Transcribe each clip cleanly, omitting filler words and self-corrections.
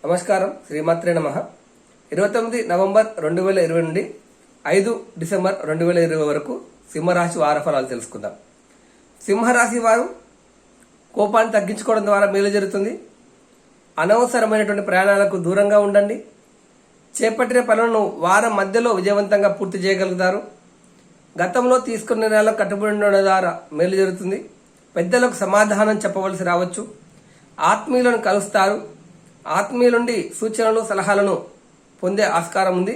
నమస్కారం. శ్రీమాత్రే నమః. 29 నవంబర్ 2020 నుండి 5 డిసెంబర్ 2020 వరకు సింహరాశి వార ఫలాలు తెలుసుకుందాం. సింహరాశి వారు కోపాన్ని తగ్గించుకోవడం ద్వారా మేలు జరుగుతుంది. అనవసరమైనటువంటి ప్రయాణాలకు దూరంగా ఉండండి. చేపట్టిన పనులను వారం మధ్యలో విజయవంతంగా పూర్తి చేయగలుగుతారు. గతంలో తీసుకున్న నిర్ణయాలకు కట్టుబడి ఉండడం ద్వారా మేలు జరుగుతుంది. పెద్దలకు సమాధానం చెప్పవలసి రావచ్చు. ఆత్మీయులను కలుస్తారు. ఆత్మీయుల నుండి సూచనలు సలహాలను పొందే ఆస్కారం ఉంది.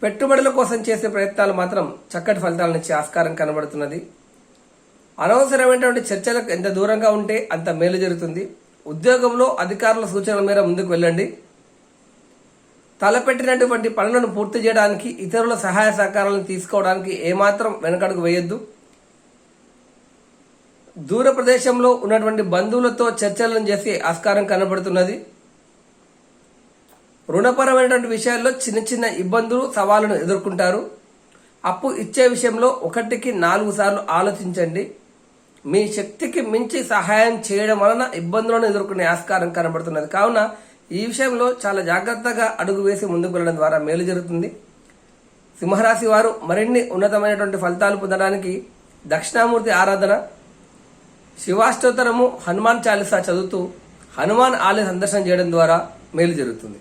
పెట్టుబడుల కోసం చేసే ప్రయత్నాలు మాత్రం చక్కటి ఫలితాలను ఇచ్చే ఆస్కారం కనబడుతున్నది. అనవసరమైనటువంటి చర్చలకు ఎంత దూరంగా ఉంటే అంత మేలు జరుగుతుంది. ఉద్యోగంలో అధికారుల సూచనల మేర ముందుకు వెళ్ళండి. తలపెట్టినటువంటి పనులను పూర్తి చేయడానికి ఇతరుల సహాయ సహకారాలను తీసుకోవడానికి ఏమాత్రం వెనకడుగు వేయొద్దు. దూర ప్రదేశంలో ఉన్నటువంటి బంధువులతో చర్చలను చేసే ఆస్కారం కనబడుతున్నది. రుణపరమైనటువంటి విషయాల్లో చిన్న చిన్న ఇబ్బందులు సవాళ్లను ఎదుర్కొంటారు. అప్పు ఇచ్చే విషయంలో 1కి 4 సార్లు ఆలోచించండి. మీ శక్తికి మించి సహాయం చేయడం వలన ఇబ్బందులను ఎదుర్కొనే ఆస్కారం కనబడుతున్నది. కావున ఈ విషయంలో చాలా జాగ్రత్తగా అడుగు వేసి ముందుకు వెళ్ళడం ద్వారా మేలు జరుగుతుంది. సింహరాశి వారు మరిన్ని ఉన్నతమైనటువంటి ఫలితాలు పొందడానికి దక్షిణామూర్తి ఆరాధన, శివాష్టోత్తరము, హనుమాన్ చాలీసా చదువుతూ హనుమాన్ ఆలయ సందర్శనం చేయడం ద్వారా మేలు జరుగుతుంది.